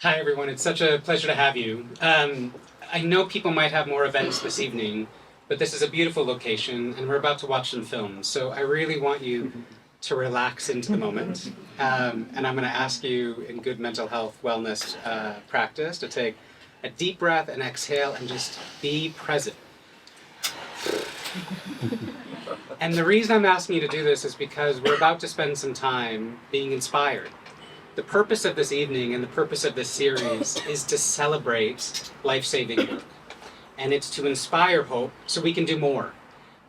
Hi, everyone. It's such a pleasure to have you. I know people might have more events this evening, but this is a beautiful location, and we're about to watch some films. So I really want you to relax into the moment. And I'm going to ask you, in good mental health wellness practice, to take a deep breath and exhale and just be present. And the reason I'm asking you to do this is because we're about to spend some time being inspired. The purpose of this evening and the purpose of this series is to celebrate life-saving work. And it's to inspire hope so we can do more.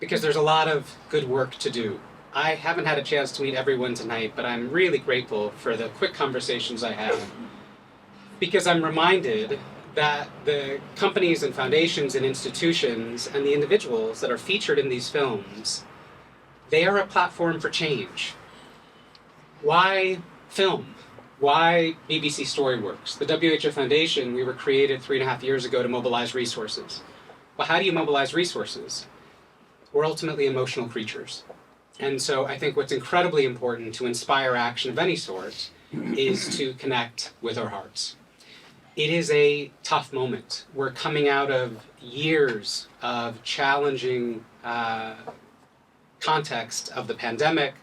Because there's a lot of good work to do. I haven't had a chance to meet everyone tonight, but I'm really grateful for the quick conversations I have. Because I'm reminded that the companies and foundations and institutions and the individuals that are featured in these films, they are a platform for change. Why film? Why BBC Storyworks? The WHA Foundation, we were created 3.5 years ago to mobilize resources. Well, how do you mobilize resources? We're ultimately emotional creatures. And so I think what's incredibly important to inspire action of any sort is to connect with our hearts. It is a tough moment. We're coming out of years of challenging context of the pandemic,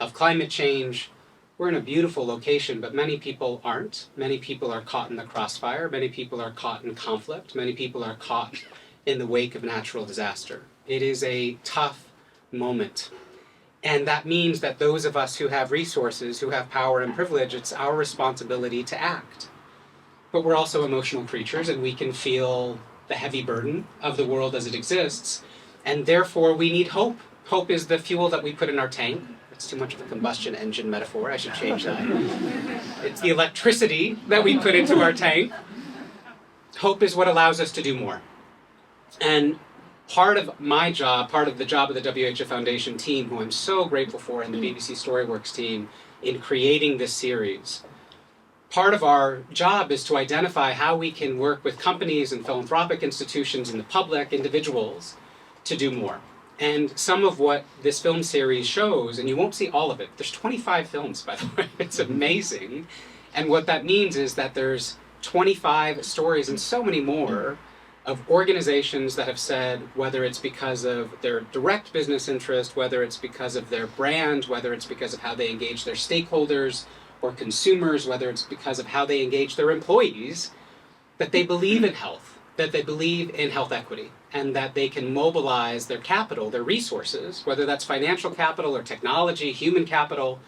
of climate change. We're in a beautiful location, but many people aren't. Many people are caught in the crossfire. Many people are caught in conflict. Many people are caught in the wake of natural disaster. It is a tough moment. And that means that those of us who have resources, who have power and privilege, it's our responsibility to act. But we're also emotional creatures, and we can feel the heavy burden of the world as it exists. And therefore, we need hope. Hope is the fuel that we put in our tank. It's too much of a combustion engine metaphor. I should change that. It's the electricity that we put into our tank. Hope is what allows us to do more. And part of my job, part of the job of the WHA Foundation team, who I'm so grateful for, and the BBC Storyworks team, in creating this series, part of our job is to identify how we can work with companies and philanthropic institutions and the public, individuals, to do more. And some of what this film series shows, and you won't see all of it, there's 25 films, by the way, it's amazing. And what that means is that there's 25 stories and so many more of organizations that have said, whether it's because of their direct business interest, whether it's because of their brand, whether it's because of how they engage their stakeholders or consumers, whether it's because of how they engage their employees, that they believe in health, that they believe in health equity, and that they can mobilize their capital, their resources, whether that's financial capital or technology, human capital,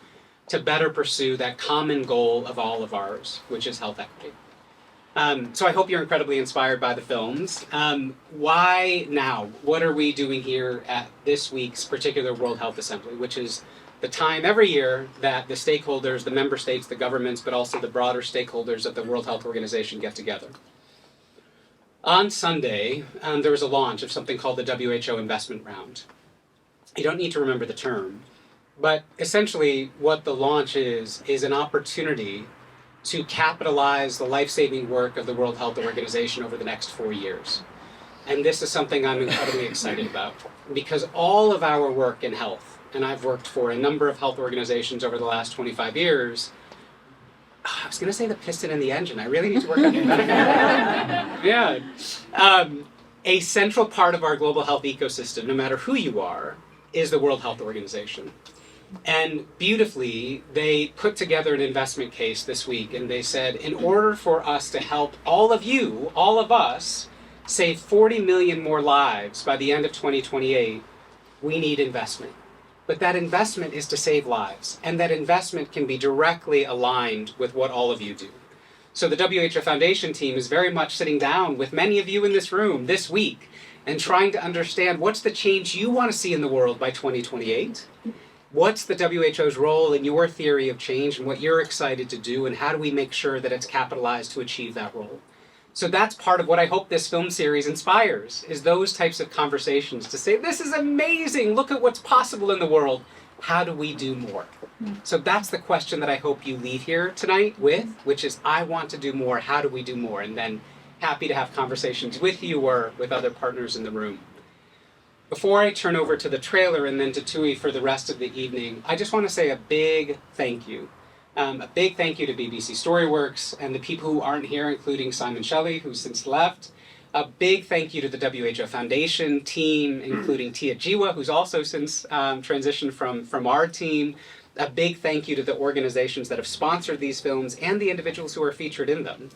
to better pursue that common goal of all of ours, which is health equity. So I hope you're incredibly inspired by the films. Why now? What are we doing here at this week's particular World Health Assembly, which is the time every year that the stakeholders, the member states, the governments, but also the broader stakeholders of the World Health Organization get together. On Sunday, there was a launch of something called the WHO Investment Round. You don't need to remember the term, but essentially what the launch is an opportunity to capitalize the life-saving work of the World Health Organization over the next 4 years. And this is something I'm incredibly excited about, because all of our work in health, and I've worked for a number of health organizations over the last 25 years, I was going to say the piston and the engine. I really need to work on that. Yeah. A central part of our global health ecosystem, no matter who you are, is the World Health Organization. And beautifully, they put together an investment case this week, and they said, in order for us to help all of you, all of us, save 40 million more lives by the end of 2028, we need investment. But that investment is to save lives, and that investment can be directly aligned with what all of you do. So the WHA Foundation team is very much sitting down with many of you in this room this week and trying to understand what's the change you want to see in the world by 2028. What's the WHO's role in your theory of change and what you're excited to do, and how do we make sure that it's capitalized to achieve that role? So that's part of what I hope this film series inspires, is those types of conversations to say, this is amazing, look at what's possible in the world. How do we do more? So that's the question that I hope you leave here tonight with, which is, I want to do more, how do we do more? And then happy to have conversations with you or with other partners in the room. Before I turn over to the trailer and then to Tui for the rest of the evening, I just want to say a big thank you A big thank you to BBC Storyworks and the people who aren't here, including Simon Shelley, who's since left. A big thank you to the WHO Foundation team, including Tia Jiwa, who's also since transitioned from our team. A big thank you to the organizations that have sponsored these films and the individuals who are featured in them.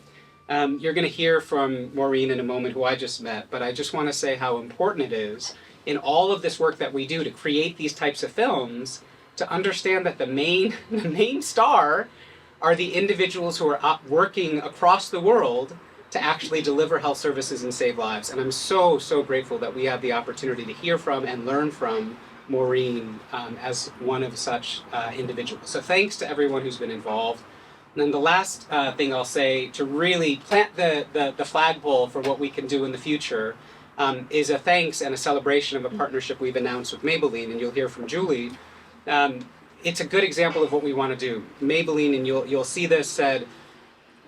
You're going to hear from Maureen in a moment, who I just met, but I just want to say how important it is in all of this work that we do to create these types of films to understand that the main star are the individuals who are working across the world to actually deliver health services and save lives. And I'm so, so grateful that we have the opportunity to hear from and learn from Maureen as one of such individuals. So thanks to everyone who's been involved. And then the last thing I'll say to really plant the flagpole for what we can do in the future is a thanks and a celebration of a partnership we've announced with Maybelline, and you'll hear from Julie. It's a good example of what we want to do. Maybelline, and you'll see this, said,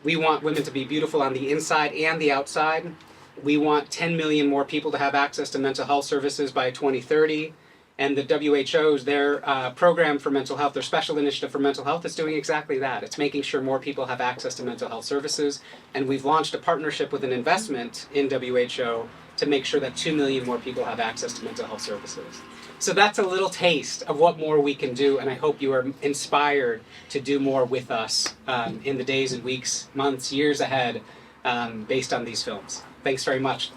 we want women to be beautiful on the inside and the outside. We want 10 million more people to have access to mental health services by 2030. And the WHO's, their program for mental health, their special initiative for mental health, is doing exactly that. It's making sure more people have access to mental health services. And we've launched a partnership with an investment in WHO to make sure that 2 million more people have access to mental health services. So that's a little taste of what more we can do, and I hope you are inspired to do more with us in the days and weeks, months, years ahead based on these films. Thanks very much.